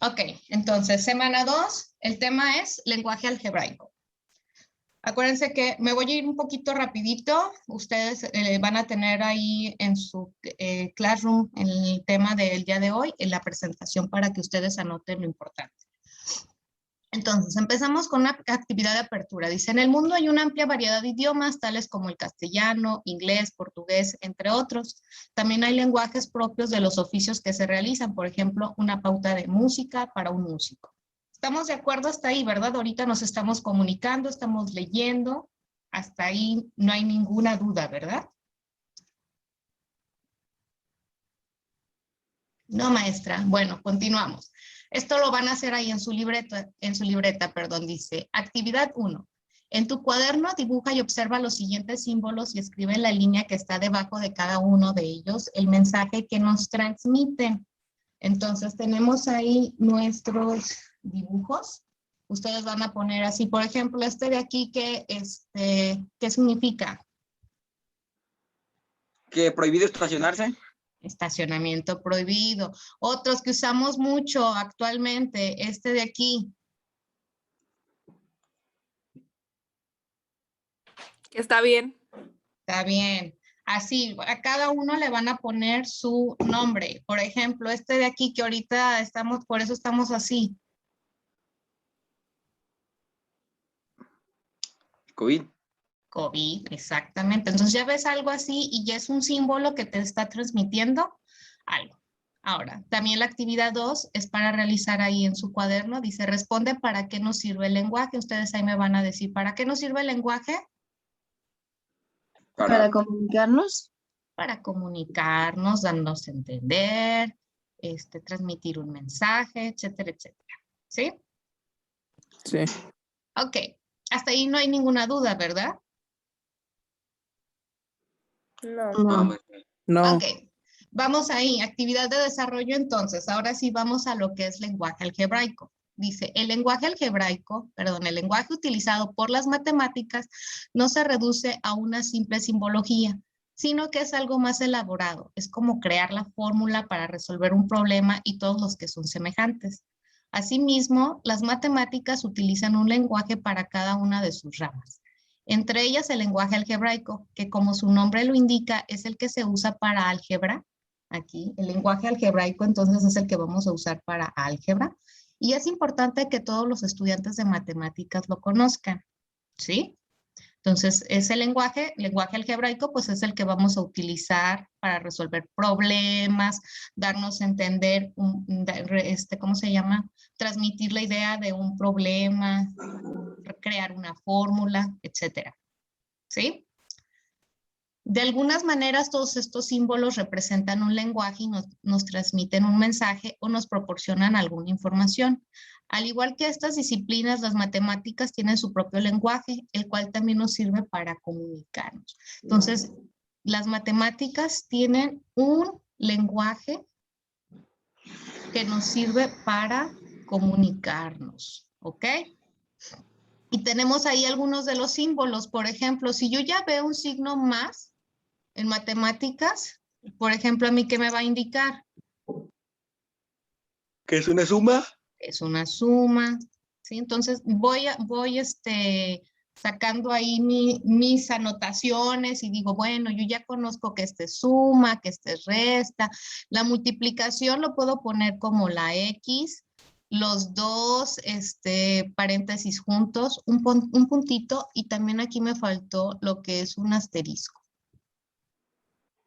Ok, entonces, semana 2, el tema es lenguaje algebraico. Acuérdense que me voy a ir un poquito rapidito. Ustedes van a tener ahí en su Classroom el tema del día de hoy, en la presentación para que ustedes anoten lo importante. Entonces, empezamos con una actividad de apertura. Dice, en el mundo hay una amplia variedad de idiomas, tales como el castellano, inglés, portugués, entre otros. También hay lenguajes propios de los oficios que se realizan, por ejemplo, una pauta de música para un músico. Estamos de acuerdo hasta ahí, ¿verdad? Ahorita nos estamos comunicando, estamos leyendo. Hasta ahí no hay ninguna duda, ¿verdad? No, maestra. Bueno, continuamos. Esto lo van a hacer ahí en su libreta, perdón, dice, actividad 1. En tu cuaderno dibuja y observa los siguientes símbolos y escribe en la línea que está debajo de cada uno de ellos el mensaje que nos transmiten. Entonces tenemos ahí nuestros dibujos. Ustedes van a poner así, por ejemplo, este de aquí, ¿qué significa? ¿Que prohibido estacionarse? Estacionamiento prohibido. Otros que usamos mucho actualmente, este de aquí. Está bien. Está bien. Así, a cada uno le van a poner su nombre. Por ejemplo, este de aquí que ahorita estamos, por eso estamos así. COVID. COVID, exactamente. Entonces ya ves algo así y ya es un símbolo que te está transmitiendo algo. Ahora, también la actividad 2 es para realizar ahí en su cuaderno. Dice, responde para qué nos sirve el lenguaje. Ustedes ahí me van a decir, ¿para qué nos sirve el lenguaje? Para comunicarnos. Para comunicarnos, darnos a entender, transmitir un mensaje, etcétera, etcétera. ¿Sí? Sí. Ok. Hasta ahí no hay ninguna duda, ¿verdad? No. No. Ok. Vamos ahí, actividad de desarrollo entonces. Ahora sí vamos a lo que es lenguaje algebraico. Dice, el lenguaje utilizado por las matemáticas no se reduce a una simple simbología, sino que es algo más elaborado. Es como crear la fórmula para resolver un problema y todos los que son semejantes. Asimismo, las matemáticas utilizan un lenguaje para cada una de sus ramas. Entre ellas el lenguaje algebraico, que como su nombre lo indica, es el que se usa para álgebra. Aquí, el lenguaje algebraico entonces es el que vamos a usar para álgebra. Y es importante que todos los estudiantes de matemáticas lo conozcan, ¿sí? Entonces, ese lenguaje algebraico, pues es el que vamos a utilizar para resolver problemas, darnos a entender, ¿cómo se llama? Transmitir la idea de un problema, crear una fórmula, etcétera. ¿Sí? De algunas maneras, todos estos símbolos representan un lenguaje y nos transmiten un mensaje o nos proporcionan alguna información. Al igual que estas disciplinas, las matemáticas tienen su propio lenguaje, el cual también nos sirve para comunicarnos. Entonces, las matemáticas tienen un lenguaje que nos sirve para comunicarnos, ¿ok? Y tenemos ahí algunos de los símbolos. Por ejemplo, si yo ya veo un signo más en matemáticas, por ejemplo, ¿a mí qué me va a indicar? ¿Qué es una suma? Es una suma, ¿sí? Entonces voy sacando ahí mis anotaciones y digo, bueno, yo ya conozco que este es suma, que este es resta. La multiplicación lo puedo poner como la X, los dos paréntesis juntos, un puntito y también aquí me faltó lo que es un asterisco.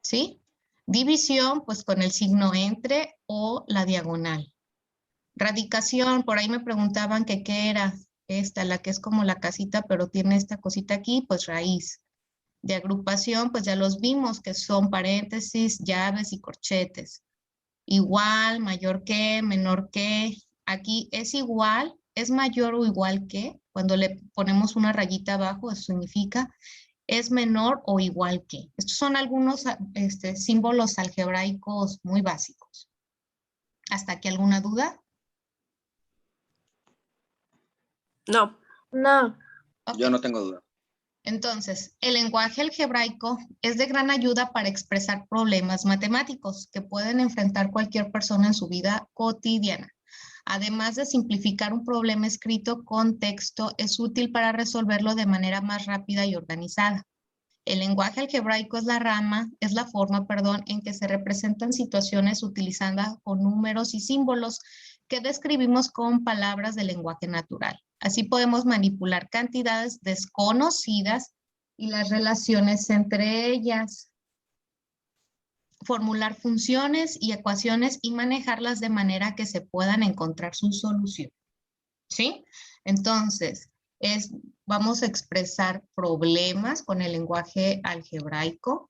¿Sí? División, pues con el signo entre o la diagonal. Radicación, por ahí me preguntaban que qué era esta, la que es como la casita, pero tiene esta cosita aquí, pues raíz. De agrupación, pues ya los vimos, que son paréntesis, llaves y corchetes. Igual, mayor que, menor que. Aquí es igual, es mayor o igual que. Cuando le ponemos una rayita abajo, eso significa es menor o igual que. Estos son algunos símbolos algebraicos muy básicos. ¿Hasta aquí alguna duda? No. No. Okay. Yo no tengo duda. Entonces, el lenguaje algebraico es de gran ayuda para expresar problemas matemáticos que pueden enfrentar cualquier persona en su vida cotidiana. Además de simplificar un problema escrito con texto, es útil para resolverlo de manera más rápida y organizada. El lenguaje algebraico es la forma, en que se representan situaciones utilizando con números y símbolos que describimos con palabras del lenguaje natural. Así podemos manipular cantidades desconocidas y las relaciones entre ellas, formular funciones y ecuaciones y manejarlas de manera que se puedan encontrar su solución. ¿Sí? Entonces, vamos a expresar problemas con el lenguaje algebraico.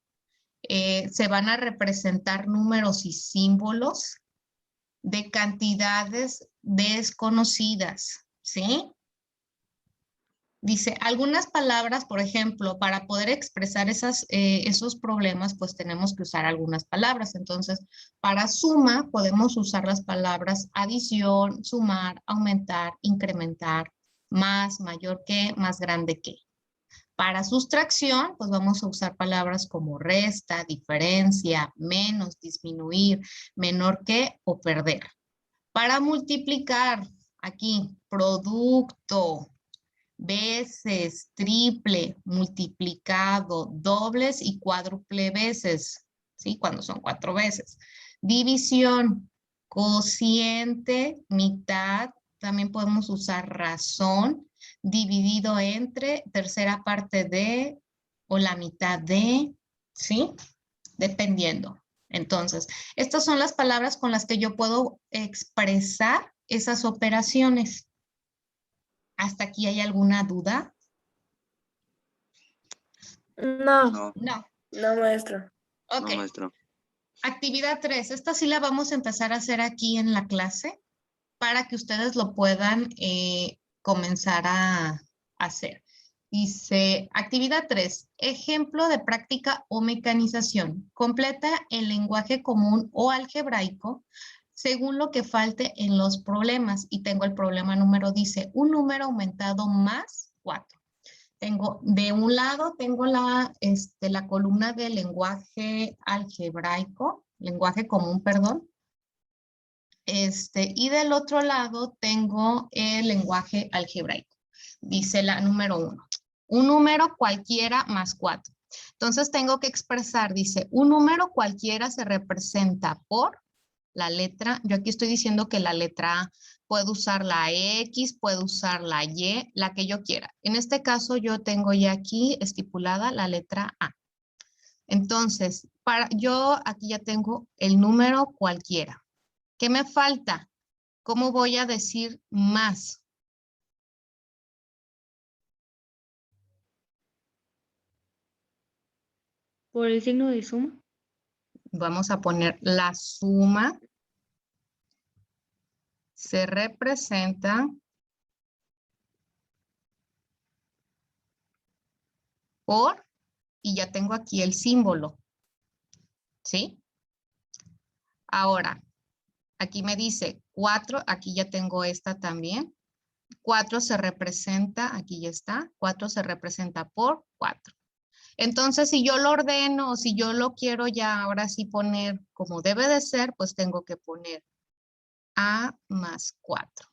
Se van a representar números y símbolos de cantidades desconocidas. ¿Sí? Dice, algunas palabras, por ejemplo, para poder expresar esos problemas, pues tenemos que usar algunas palabras. Entonces, para suma podemos usar las palabras adición, sumar, aumentar, incrementar, más, mayor que, más grande que. Para sustracción, pues vamos a usar palabras como resta, diferencia, menos, disminuir, menor que o perder. Para multiplicar, aquí, producto, veces, triple, multiplicado, dobles y cuádruple veces, ¿sí? Cuando son 4 veces. División, cociente, mitad, también podemos usar razón, dividido entre, tercera parte de, o la mitad de, ¿sí? Dependiendo. Entonces, estas son las palabras con las que yo puedo expresar esas operaciones. ¿Hasta aquí hay alguna duda? No, No, no, maestro. Ok. no, maestro. Actividad 3. Esta sí la vamos a empezar a hacer aquí en la clase para que ustedes lo puedan comenzar a hacer. Dice, actividad 3. Ejemplo de práctica o mecanización. Completa el lenguaje común o algebraico según lo que falte en los problemas. Y tengo el problema número, dice, un número aumentado más 4. Tengo, de un lado tengo la columna del lenguaje algebraico, lenguaje común, perdón. Y del otro lado tengo el lenguaje algebraico. Dice la número 1. Un número cualquiera más 4. Entonces tengo que expresar, dice, un número cualquiera se representa por la letra, yo aquí estoy diciendo que la letra A, puedo usar la X, puedo usar la Y, la que yo quiera. En este caso yo tengo ya aquí estipulada la letra A. Entonces, yo aquí ya tengo el número cualquiera. ¿Qué me falta? ¿Cómo voy a decir más? Por el signo de suma. Vamos a poner la suma se representa por, y ya tengo aquí el símbolo, ¿sí? Ahora, aquí me dice 4, aquí ya tengo esta también. 4 se representa, aquí ya está, 4 se representa por 4. Entonces, si yo lo ordeno o si yo lo quiero ya ahora sí poner como debe de ser, pues tengo que poner A más 4.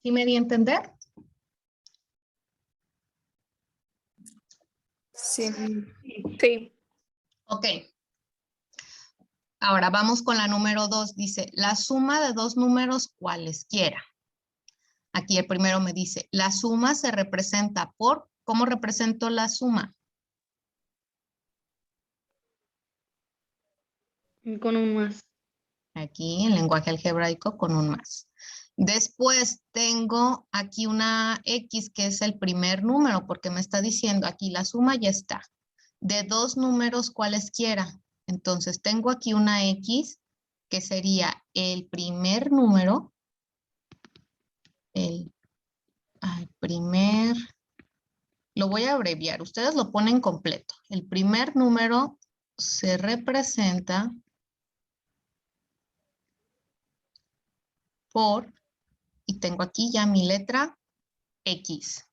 ¿Sí me di a entender? Sí. Sí. Ok. Ahora vamos con la número 2. Dice, la suma de dos números cualesquiera. Aquí el primero me dice, la suma se representa por, ¿cómo represento la suma? Con un más. Aquí en lenguaje algebraico con un más. Después tengo aquí una X que es el primer número porque me está diciendo aquí la suma ya está. De dos números cualesquiera. Entonces tengo aquí una X que sería el primer número. El primer, lo voy a abreviar. Ustedes lo ponen completo. El primer número se representa por, y tengo aquí ya mi letra X.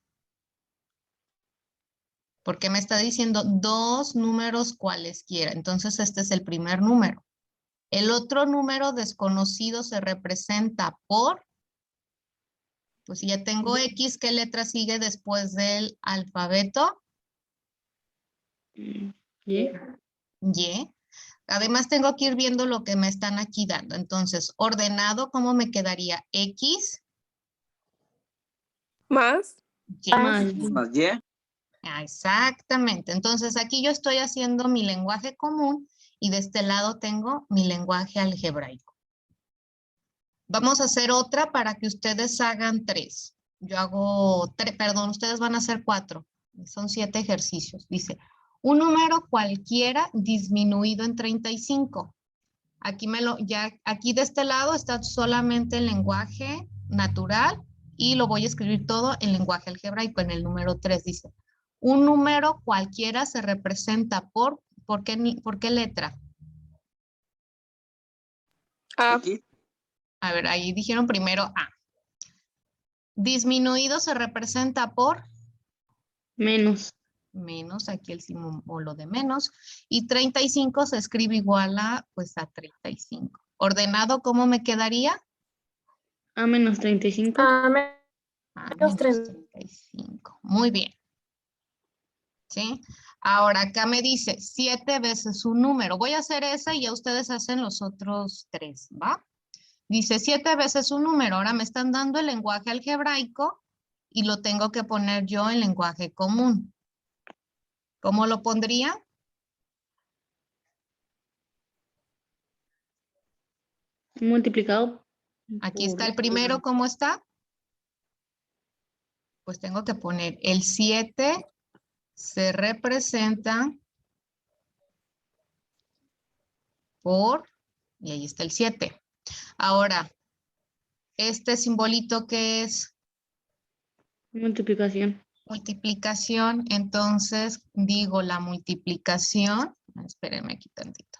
Porque me está diciendo dos números cualesquiera. Entonces este es el primer número. El otro número desconocido se representa por, pues si ya tengo X, ¿qué letra sigue después del alfabeto? ¿Y? Y. Además tengo que ir viendo lo que me están aquí dando. Entonces, ordenado, ¿cómo me quedaría? X, Más. Y. Más. Más Y. Exactamente. Entonces, aquí yo estoy haciendo mi lenguaje común y de este lado tengo mi lenguaje algebraico. Vamos a hacer otra para que ustedes hagan 3. Yo hago 3, perdón, ustedes van a hacer 4. Son 7 ejercicios. Dice, un número cualquiera disminuido en 35. Aquí aquí de este lado está solamente el lenguaje natural y lo voy a escribir todo en lenguaje algebraico. En el número 3 dice, un número cualquiera se representa ¿por qué letra? A. X. A ver, ahí dijeron primero A. Disminuido se representa por Menos. menos, aquí el símbolo de menos. Y 35 se escribe igual a, pues a 35. Ordenado, ¿cómo me quedaría? A menos 35. A menos 35. Muy bien. ¿Sí? Ahora acá me dice 7 veces un número. Voy a hacer esa y ya ustedes hacen los otros 3, ¿va? Dice 7 veces un número. Ahora me están dando el lenguaje algebraico y lo tengo que poner yo en lenguaje común. ¿Cómo lo pondría? Multiplicado. Aquí está el primero, ¿cómo está? Pues tengo que poner el 7 se representa por, y ahí está el 7. Ahora, este simbolito que es Multiplicación. multiplicación, entonces digo la multiplicación, espérenme aquí tantito.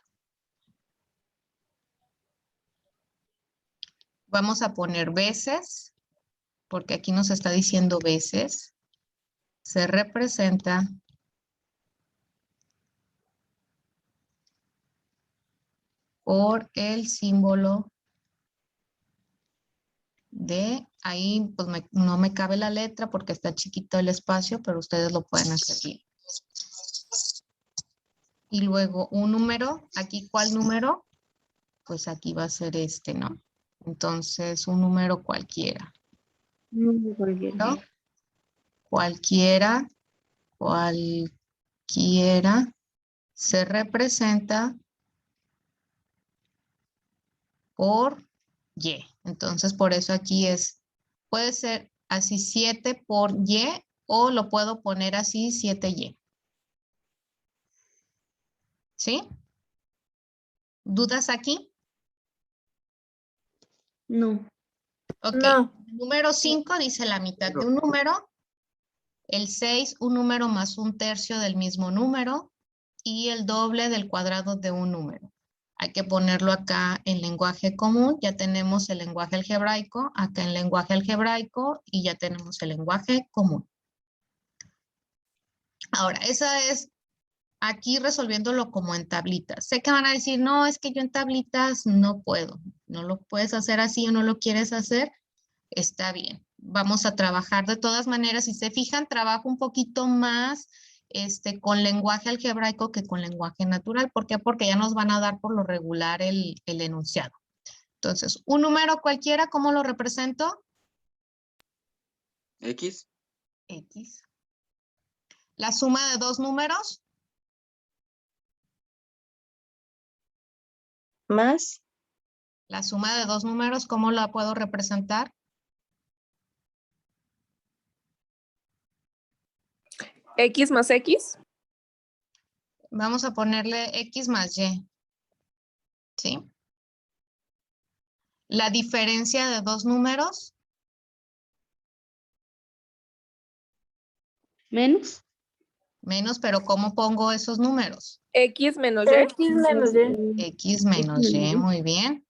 Vamos a poner veces, porque aquí nos está diciendo veces, se representa por el símbolo de, ahí pues no me cabe la letra porque está chiquito el espacio, pero ustedes lo pueden hacer bien. Y luego un número, aquí ¿cuál número? Pues aquí va a ser este, ¿no? Entonces un número cualquiera. Cualquiera. ¿No? Cualquiera se representa por Y. Entonces, por eso aquí puede ser así 7 por Y o lo puedo poner así 7Y. ¿Sí? ¿Dudas aquí? No. Ok. No. Número 5 dice la mitad de un número. El 6, un número más un tercio del mismo número. Y el doble del cuadrado de un número. Hay que ponerlo acá en lenguaje común. Ya tenemos el lenguaje algebraico, acá en lenguaje algebraico y ya tenemos el lenguaje común. Ahora, esa es aquí resolviéndolo como en tablitas. Sé que van a decir, no, es que yo en tablitas no puedo. No lo puedes hacer así o no lo quieres hacer. Está bien. Vamos a trabajar de todas maneras. Si se fijan, trabajo un poquito más con lenguaje algebraico que con lenguaje natural. ¿Por qué? Porque ya nos van a dar por lo regular el enunciado. Entonces, un número cualquiera, ¿cómo lo represento? X. X. La suma de dos números. Más. La suma de dos números, ¿cómo la puedo representar? X más X. Vamos a ponerle X más Y. ¿Sí? La diferencia de dos números. Menos. Menos, pero ¿cómo pongo esos números? X menos Y. X menos Y. X menos Y, muy bien.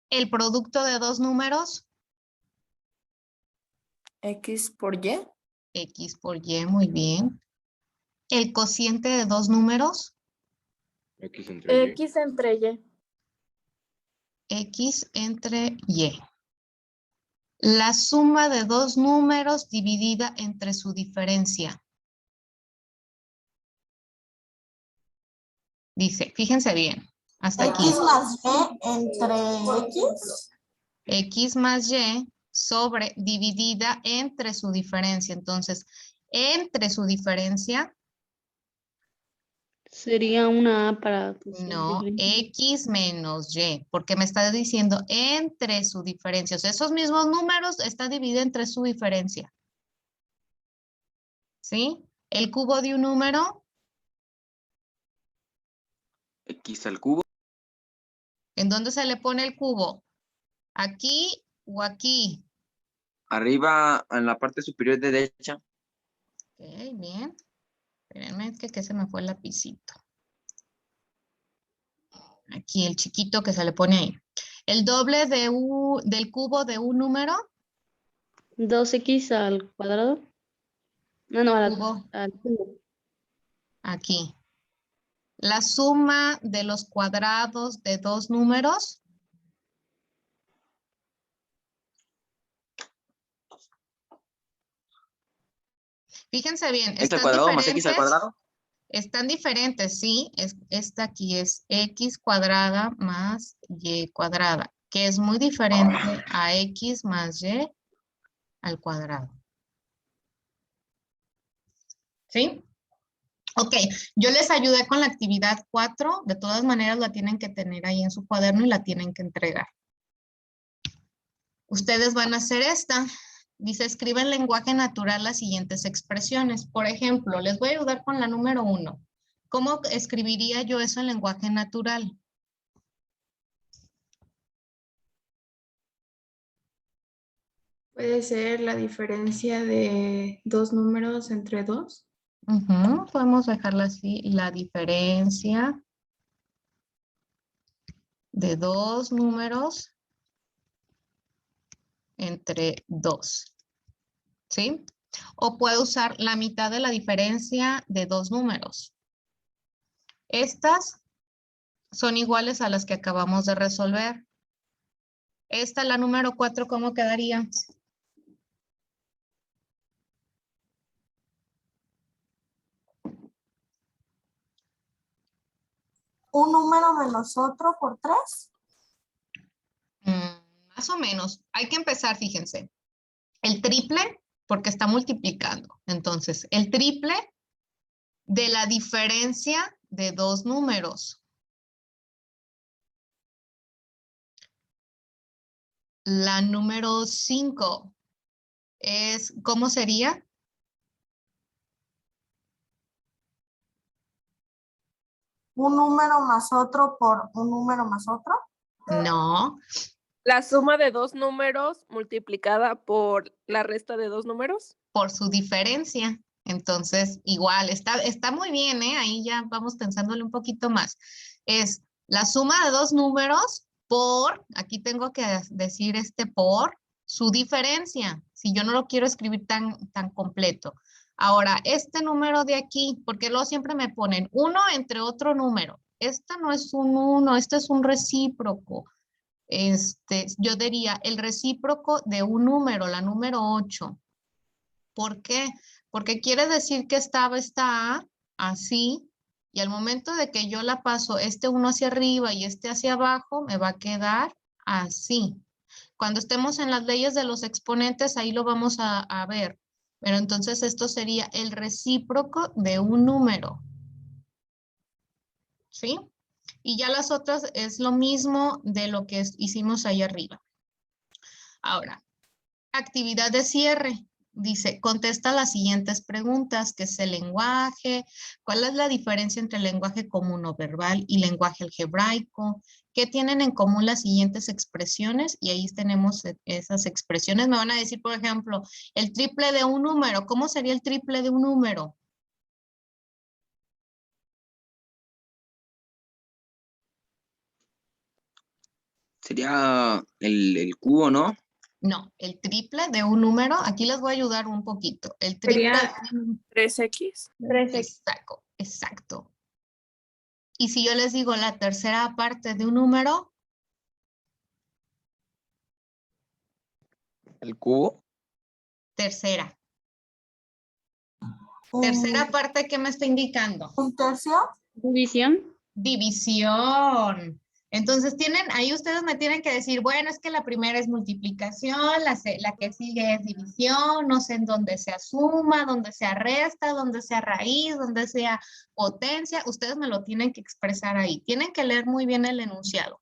El producto de dos números. X por Y. X por Y, muy bien. El cociente de dos números. X entre Y. X entre Y. X entre Y. La suma de dos números dividida entre su diferencia. Dice, fíjense bien, hasta aquí. X más Y entre X. X más Y sobre dividida entre su diferencia. Entonces, entre su diferencia, Sería una A para no, diferencia. X menos Y, porque me está diciendo entre su diferencia. O sea, esos mismos números está dividido entre su diferencia. ¿Sí? El cubo de un número, X al cubo. ¿en dónde se le pone el cubo? ¿Aquí o aquí? Arriba, en la parte superior derecha. Ok, bien. Espérenme que se me fue el lapicito. Aquí el chiquito que se le pone ahí. El doble del cubo de un número. 2X al cuadrado. No, Cubo. al cubo. Aquí. La suma de los cuadrados de dos números. Fíjense bien, X al están cuadrado más X al diferentes. cuadrado. Están diferentes, sí. Esta aquí es X cuadrada más Y cuadrada, que es muy diferente a X más Y al cuadrado. ¿Sí? Ok, yo les ayudé con la actividad 4. De todas maneras la tienen que tener ahí en su cuaderno y la tienen que entregar. Ustedes van a hacer esta. Dice, escribe en lenguaje natural las siguientes expresiones. Por ejemplo, les voy a ayudar con la número 1. ¿Cómo escribiría yo eso en lenguaje natural? Puede ser la diferencia de dos números entre dos. Podemos dejarla así. La diferencia de dos números entre dos. ¿Sí? O puedo usar la mitad de la diferencia de dos números. Estas son iguales a las que acabamos de resolver. Esta, la número 4, ¿cómo quedaría? Un número menos otro por 3. Más o menos. Hay que empezar, fíjense. El triple, porque está multiplicando. Entonces, el triple de la diferencia de dos números. La número 5 es, ¿cómo sería? Un número más otro por un número más otro. No, La suma de dos números multiplicada por la resta de dos números. por su diferencia. Entonces, igual, está muy bien, ¿eh? Ahí ya vamos pensándole un poquito más. Es la suma de dos números por, aquí tengo que decir por su diferencia. Si yo no lo quiero escribir tan completo. Ahora, este número de aquí, porque luego siempre me ponen uno entre otro número. Esta no es un 1, este es un recíproco. Yo diría el recíproco de un número, la número 8. ¿Por qué? Porque quiere decir que estaba esta A así, y al momento de que yo la paso este 1 hacia arriba y este hacia abajo, me va a quedar así. Cuando estemos en las leyes de los exponentes, ahí lo vamos a ver. Pero entonces esto sería el recíproco de un número. ¿Sí? Y ya las otras es lo mismo de lo que hicimos ahí arriba. Ahora, actividad de cierre. Dice, contesta las siguientes preguntas, ¿qué es el lenguaje? ¿Cuál es la diferencia entre el lenguaje común o verbal y lenguaje algebraico? ¿Qué tienen en común las siguientes expresiones? Y ahí tenemos esas expresiones. Me van a decir, por ejemplo, el triple de un número. ¿Cómo sería el triple de un número? Sería el cubo, ¿no? No, el triple de un número. Aquí les voy a ayudar un poquito. El triple Sería de un 3X. 3X. exacto. Y si yo les digo la tercera parte de un número, ¿El cubo? Tercera. Tercera parte, ¿qué me está indicando? ¿Un tercio? División. División. Entonces ahí ustedes me tienen que decir, bueno, es que la primera es multiplicación, la que sigue es división, no sé en dónde sea suma, dónde sea resta, dónde sea raíz, dónde sea potencia. Ustedes me lo tienen que expresar ahí. Tienen que leer muy bien el enunciado.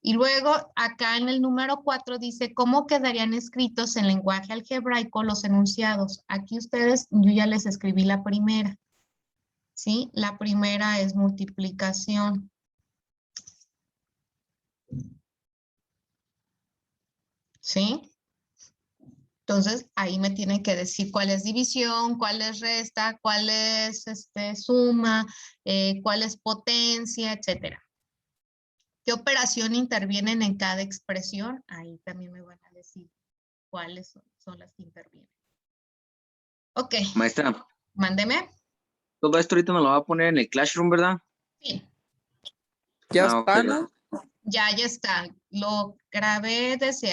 Y luego acá en el número 4 dice, ¿cómo quedarían escritos en lenguaje algebraico los enunciados? Aquí ustedes, yo ya les escribí la primera. ¿Sí? La primera es multiplicación. ¿Sí? Entonces, ahí me tienen que decir cuál es división, cuál es resta, cuál es suma, cuál es potencia, etcétera. ¿Qué operación intervienen en cada expresión? Ahí también me van a decir cuáles son las que intervienen. Ok, Maestra, mándeme. todo esto ahorita me lo va a poner en el Classroom, ¿verdad? Sí, Ya Ah, está, ok. ¿no? ya está. Lo grabé desde